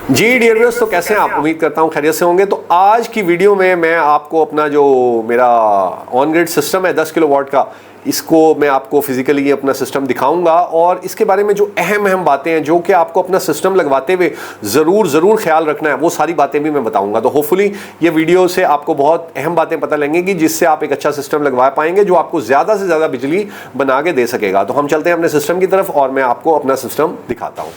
जी dear viewers, तो कैसे हैं आप? उम्मीद करता हूं खैरियत से होंगे। तो आज की वीडियो में मैं आपको अपना जो मेरा ऑन ग्रिड सिस्टम है 10 किलोवाट का, इसको मैं आपको फिजिकली अपना सिस्टम दिखाऊंगा और इसके बारे में जो अहम बातें हैं जो कि आपको अपना सिस्टम लगवाते हुए ज़रूर ख्याल रखना है, वो सारी बातें भी मैं बताऊंगा। तो होपफुली ये वीडियो से आपको बहुत अहम बातें पता लगेंगी जिससे आप एक अच्छा सिस्टम लगवा पाएंगे जो आपको ज़्यादा से ज़्यादा बिजली बना के दे सकेगा। तो हम चलते हैं अपने सिस्टम की तरफ और मैं आपको अपना सिस्टम दिखाता हूँ।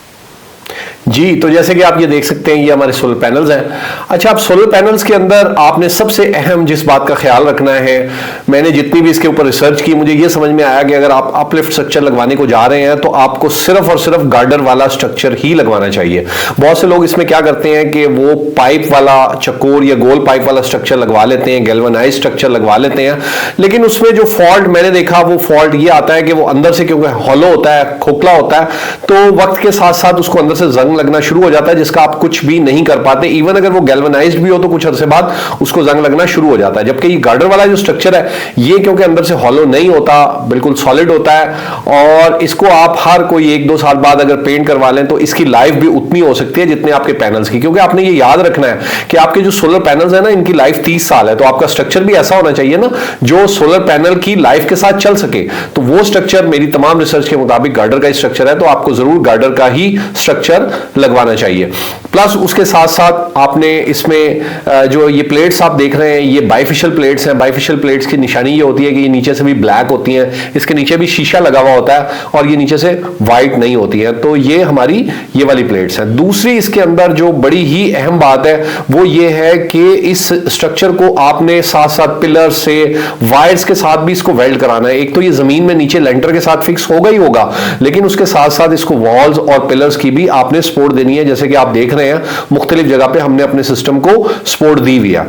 जी, तो जैसे कि आप ये देख सकते हैं, ये हमारे सोलर पैनल्स हैं। अच्छा, अब सोलर पैनल्स के अंदर आपने सबसे अहम जिस बात का ख्याल रखना है, मैंने जितनी भी इसके ऊपर रिसर्च की, मुझे ये समझ में आया कि अगर आप अपलिफ्ट स्ट्रक्चर लगवाने को जा रहे हैं तो आपको सिर्फ और सिर्फ गार्डर वाला स्ट्रक्चर ही लगवाना चाहिए। बहुत से लोग इसमें क्या करते हैं कि वो पाइप वाला चकोर या गोल पाइप वाला स्ट्रक्चर लगवा लेते हैं, गैल्वेनाइज स्ट्रक्चर लगवा लेते हैं, लेकिन उसमें जो फॉल्ट मैंने देखा वो फॉल्ट ये आता है कि वो अंदर से, क्योंकि हॉलो होता है, खोखला होता है, तो वक्त के साथ साथ उसको अंदर से जंग लगना शुरू हो जाता है जिसका आप कुछ भी नहीं कर पाते। इवन अगर वो गैल्वेनाइज्ड भी हो तो कुछ अरसे बाद उसको जंग लगना शुरू हो जाता है। जबकि ये गार्डर वाला जो स्ट्रक्चर है, ये क्योंकि अंदर से हॉलो नहीं होता, बिल्कुल सॉलिड होता है, और इसको आप हर कोई 1-2 साल बाद अगर पेंट करवा लें तो इसकी लाइफ भी उतनी हो सकती है जितने आपके पैनल्स की। क्योंकि आपने ये याद रखना है कि आपके जो सोलर पैनल्स है ना, इनकी लाइफ 30 साल है, तो आपका स्ट्रक्चर भी ऐसा होना चाहिए ना जो सोलर पैनल की लाइफ के साथ चल सके। तो वो स्ट्रक्चर मेरी तमाम रिसर्च के मुताबिक गार्डर का स्ट्रक्चर है, तो आपको जरूर गार्डर का ही स्ट्रक्चर लगवाना चाहिए। प्लस उसके साथ साथ आपने इसमें जो ये प्लेट्स आप देख रहे हैं, ये बाइफिशियल प्लेट्स हैं। बाइफिशियल प्लेट्स की निशानी ये होती है कि ये नीचे से भी ब्लैक होती हैं, इसके नीचे भी शीशा लगा हुआ होता है और ये नीचे से वाइट नहीं होती है। तो ये हमारी ये वाली प्लेट्स हैं। दूसरी इसके अंदर जो बड़ी ही अहम बात है वो ये है कि इस स्ट्रक्चर को आपने साथ साथ पिलर से, वायर्स के साथ भी इसको वेल्ड कराना है। एक तो ये जमीन में नीचे लेंटर के साथ फिक्स होगा ही होगा, लेकिन उसके साथ साथ इसको वॉल्स और पिलर्स की भी आपने सपोर्ट देनी है। जैसे कि आप देख रहे हैं, मुख्तलिफ जगह पे हमने अपने सिस्टम को सपोर्ट दी हुई है।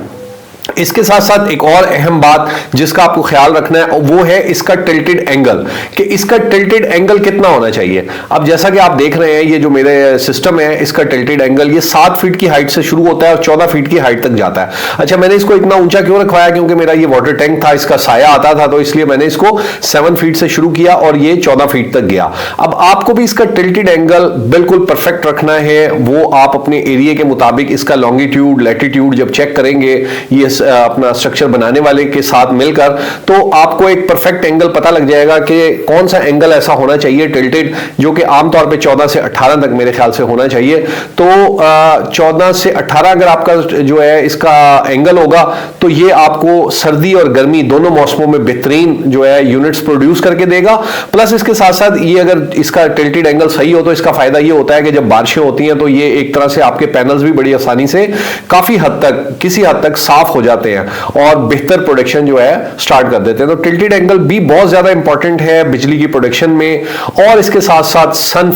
इसके साथ साथ एक और अहम बात जिसका आपको ख्याल रखना है वो है इसका टिल्टेड एंगल, कि इसका टिल्टेड एंगल कितना होना चाहिए। अब जैसा कि आप देख रहे हैं, ये जो मेरे सिस्टम है इसका टिल्टेड एंगल ये 7 फीट की हाइट से शुरू होता है और 14 फीट की हाइट तक जाता है। अच्छा, मैंने इसको इतना ऊंचा क्यों रखवाया? क्योंकि मेरा ये वाटर टैंक था, इसका साया आता था, तो इसलिए मैंने इसको 7 फीट से शुरू किया और ये 14 फीट तक गया। अब आपको भी इसका टिल्टेड एंगल बिल्कुल परफेक्ट रखना है। वो आप अपने एरिया के मुताबिक इसका लॉन्गिट्यूड, लैटिट्यूड जब चेक करेंगे ये अपना स्ट्रक्चर बनाने वाले के साथ मिलकर, तो आपको एक परफेक्ट एंगल पता लग जाएगा कि कौन सा एंगल ऐसा होना चाहिए टिल्टेड, जो कि आमतौर पे 14 से 18 तक मेरे ख्याल से होना चाहिए। तो 14 से 18 अगर आपका जो है इसका एंगल होगा तो ये आपको सर्दी और गर्मी दोनों मौसमों में बेहतरीन जो है यूनिट्स प्रोड्यूस करके देगा। प्लस इसके साथ साथ ये अगर इसका टिल्टेड एंगल सही हो तो इसका फायदा ये होता है कि जब बारिशें होती हैं तो ये एक तरह से आपके पैनल्स भी बड़ी आसानी से काफी हद तक, किसी हद तक साफ हो जाते हैं और बेहतर प्रोडक्शन जो है स्टार्ट कर देते हैं। तो टिल्टेड एंगल भी बहुत ज्यादा इंपॉर्टेंट है बिजली की प्रोडक्शन में। और इसके साथ साथ सन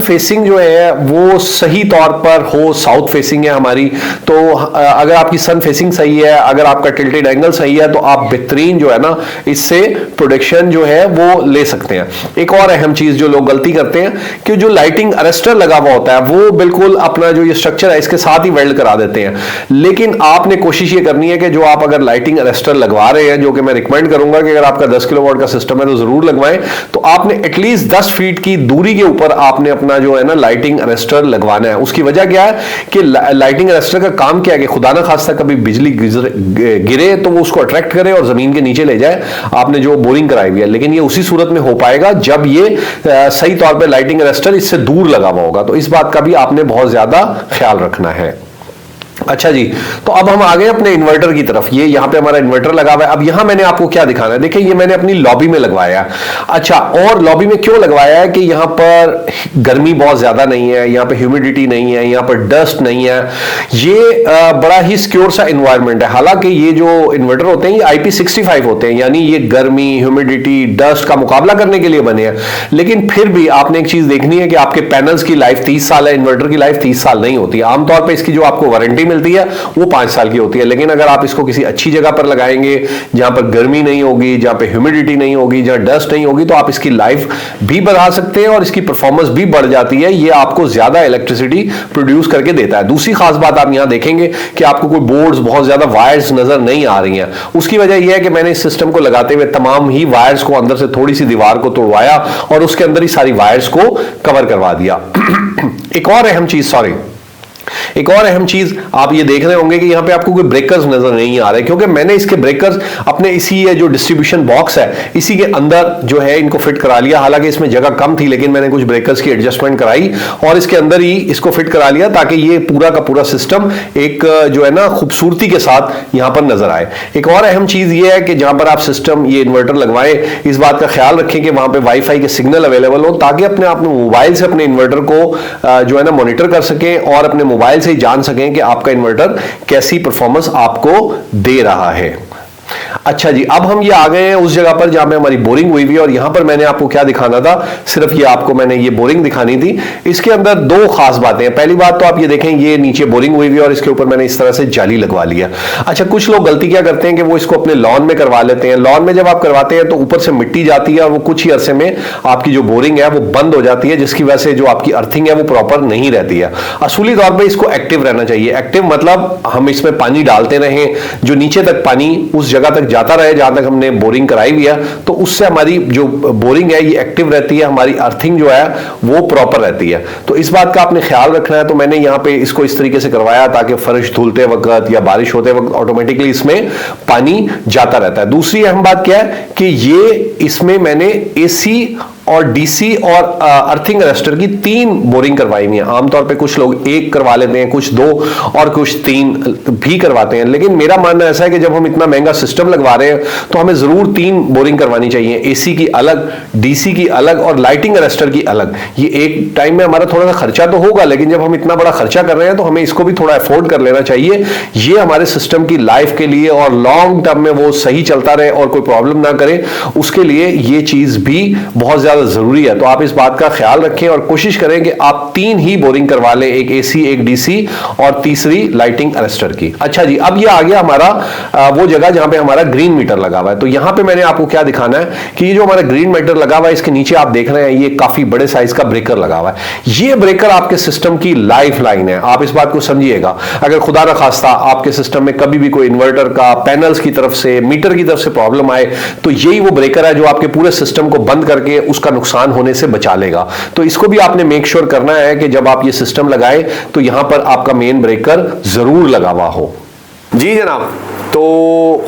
फेसिंग जो है वो सही तौर पर हो, साउथ फेसिंग है हमारी, तो अगर आपकी सन फेसिंग सही है, अगर आपका टिल्टेड एंगल सही है, तो आप बेहतरीन जो है ना इससे प्रोडक्शन जो है वो ले सकते हैं। एक और अहम चीज जो लोग गलती करते हैं कि जो लाइटिंग अरेस्टर लगा हुआ होता है वो बिल्कुल अपना जो ये स्ट्रक्चर है इसके साथ ही वेल्ड करा देते हैं। लेकिन आपने कोशिश ये करनी है कि जो आप अगर लाइटिंग अरेस्टर लगवा रहे हैं, जो कि मैं रिकमेंड करूंगा कि अगर आपका 10 किलोवाट का सिस्टम है तो जरूर लगवाएं, तो आपने एटलीस्ट 10 फीट की दूरी के ऊपर आपने अपना जो है ना लाइटिंग अरेस्टर लगवाना है। उसकी वजह क्या है कि लाइटिंग अरेस्टर का काम क्या है कि खुदा ना खास्ता कभी बिजली गिरे तो वो उसको अट्रैक्ट करे और जमीन के नीचे ले जाए, आपने जो बोरिंग कराई हुई है। लेकिन ये उसी सूरत में हो पाएगा जब ये सही तौर पर लाइटिंग अरेस्टर इससे दूर लगा हुआ होगा। तो इस बात का भी आपने बहुत ज्यादा ख्याल रखना है। अच्छा जी, तो अब हम आ गए अपने इन्वर्टर की तरफ। ये यहाँ पे हमारा इन्वर्टर लगा हुआ है। अब यहाँ मैंने आपको क्या दिखाना है, देखिए ये मैंने अपनी लॉबी में लगवाया है। अच्छा, और लॉबी में क्यों लगवाया है कि यहाँ पर गर्मी बहुत ज्यादा नहीं है, यहाँ पे ह्यूमिडिटी नहीं है, यहाँ पर डस्ट नहीं है, ये बड़ा ही सिक्योर सा इन्वायरमेंट है। हालांकि ये जो इन्वर्टर होते हैं ये IP65 होते हैं, यानी ये गर्मी, ह्यूमिडिटी, डस्ट का मुकाबला करने के लिए बने हैं। लेकिन फिर भी आपने एक चीज देखनी है कि आपके पैनल्स की लाइफ 30 साल है, इन्वर्टर की लाइफ 30 साल नहीं होती। आमतौर पर इसकी जो आपको वारंटी मिलती है वो 5 साल की होती है। लेकिन अगर आप इसको किसी अच्छी जगह पर लगाएंगे, जहां पर गर्मी नहीं होगी, जहां पे ह्यूमिडिटी नहीं होगी, जहां डस्ट नहीं होगी, तो आप इसकी लाइफ भी बढ़ा सकते हैं और इसकी परफॉर्मेंस भी बढ़ जाती है। ये आपको ज्यादा इलेक्ट्रिसिटी प्रोड्यूस करके देता है। दूसरी खास बात आप यहां देखेंगे कि आपको कोई बोर्ड्स, बहुत ज्यादा वायर्स नजर नहीं आ रही हैं। उसकी वजह यह है कि मैंने इस सिस्टम को लगाते हुए तमाम ही वायर्स को अंदर से थोड़ी सी दीवार को तोड़वाया और उसके अंदर ही सारी वायर्स को कवर करवा दिया। एक और अहम चीज आप ये देख रहे होंगे कि यहां पे आपको कोई ब्रेकर्स नजर नहीं आ रहे, क्योंकि मैंने इसके ब्रेकर्स अपने इसी जो डिस्ट्रीब्यूशन बॉक्स है इसी के अंदर जो है इनको फिट करा लिया। हालांकि इसमें जगह कम थी, लेकिन मैंने कुछ ब्रेकर्स की एडजस्टमेंट कराई और इसके अंदर ही इसको फिट करा लिया ताकि ये पूरा का पूरा सिस्टम एक जो है ना खूबसूरती के साथ यहां पर नजर आए। एक और अहम चीज ये है कि जहां पर आप सिस्टम ये इन्वर्टर लगवाएं, इस बात का ख्याल रखें कि वहां पर वाईफाई के सिग्नल अवेलेबल हो, ताकि अपने आप मोबाइल से अपने इन्वर्टर को जो है ना मॉनिटर कर सकें और अपने मोबाइल से जान सकें कि आपका इन्वर्टर कैसी परफॉर्मेंस आपको दे रहा है। अच्छा जी, अब हम ये आ गए हैं उस जगह पर जहां पे हमारी बोरिंग हुई हुई है और यहां पर मैंने आपको क्या दिखाना था, सिर्फ ये आपको मैंने ये बोरिंग दिखानी थी। इसके अंदर दो खास बातें हैं। पहली बात तो आप ये देखें, ये नीचे बोरिंग हुई हुई है और इसके ऊपर मैंने इस तरह से जाली लगवा लिया। अच्छा, कुछ लोग गलती क्या करते हैं कि वो इसको अपने लॉन में करवा लेते हैं। लॉन में जब आप करवाते हैं तो ऊपर से मिट्टी जाती है और वो कुछ ही अरसे में आपकी जो बोरिंग है वो बंद हो जाती है, जिसकी वजह से जो आपकी अर्थिंग है वो प्रॉपर नहीं रहती है। असूली तौर पर इसको एक्टिव रहना चाहिए। एक्टिव मतलब हम इसमें पानी डालते रहें, जो नीचे तक पानी उस जगह तक जाता रहे जहां तक हमने बोरिंग कराई हुई है, तो उससे हमारी जो बोरिंग है ये एक्टिव रहती है, हमारी अर्थिंग जो है वो प्रॉपर रहती है। तो इस बात का आपने ख्याल रखना है। तो मैंने यहां पे इसको इस तरीके से करवाया ताकि फर्श धुलते वक्त या बारिश होते वक्त ऑटोमेटिकली इसमें पानी जाता रहता है। दूसरी अहम बात क्या है कि ये इसमें मैंने एसी और डीसी और अर्थिंग अरेस्टर की 3 बोरिंग करवाई हुई है। आमतौर पे कुछ लोग 1 करवा लेते हैं, कुछ 2 और कुछ 3 भी करवाते हैं, लेकिन मेरा मानना ऐसा है कि जब हम इतना महंगा सिस्टम लगवा रहे हैं तो हमें जरूर 3 बोरिंग करवानी चाहिए, एसी की अलग, डीसी की अलग और लाइटिंग अरेस्टर की अलग। ये एक टाइम में हमारा थोड़ा सा खर्चा तो होगा, लेकिन जब हम इतना बड़ा खर्चा कर रहे हैं तो हमें इसको भी थोड़ा अफोर्ड कर लेना चाहिए। ये हमारे सिस्टम की लाइफ के लिए और लॉन्ग टर्म में वो सही चलता रहे और कोई प्रॉब्लम ना करे, उसके लिए ये चीज भी बहुत ज्यादा जरूरी है। तो आप इस बात का ख्याल रखें और कोशिश करें कि आप 3 ही बोरिंग करवा लें, एक एसी, एक डीसी और तीसरी लाइटिंग अरेस्टर की। अच्छा जी, अब ये आ गया हमारा वो जगह जहां पे हमारा ग्रीन मीटर लगा हुआ है। तो यहां पे मैंने आपको क्या दिखाना है कि ये जो हमारा ग्रीन मीटर लगा हुआ है, इसके नीचे आप देख रहे हैं ये काफी बड़े साइज का ब्रेकर लगा हुआ है। ये ब्रेकर आपके सिस्टम की लाइफ लाइन है। आप इस बात को समझिएगा। अगर खुदा न खास्ता आपके सिस्टम में कभी भी कोई इन्वर्टर का, पैनल्स की तरफ से, मीटर की तरफ से प्रॉब्लम आए, तो यही वो ब्रेकर है जो आपके पूरे सिस्टम को बंद करके उसका नुकसान होने से बचा लेगा। तो इसको भी आपने मेक श्योर करना है कि जब आप ये सिस्टम लगाएं तो यहां पर आपका मेन ब्रेकर जरूर लगा हुआ हो। जी जनाब, तो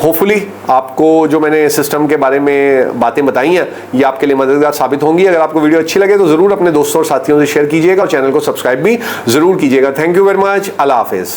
होपफुली आपको जो मैंने सिस्टम के बारे में बातें बताई हैं ये आपके लिए मददगार साबित होंगी। अगर आपको वीडियो अच्छी लगे तो जरूर अपने दोस्तों और साथियों से शेयर कीजिएगा और चैनल को सब्सक्राइब भी जरूर कीजिएगा। Thank you very much. Allah Hafiz.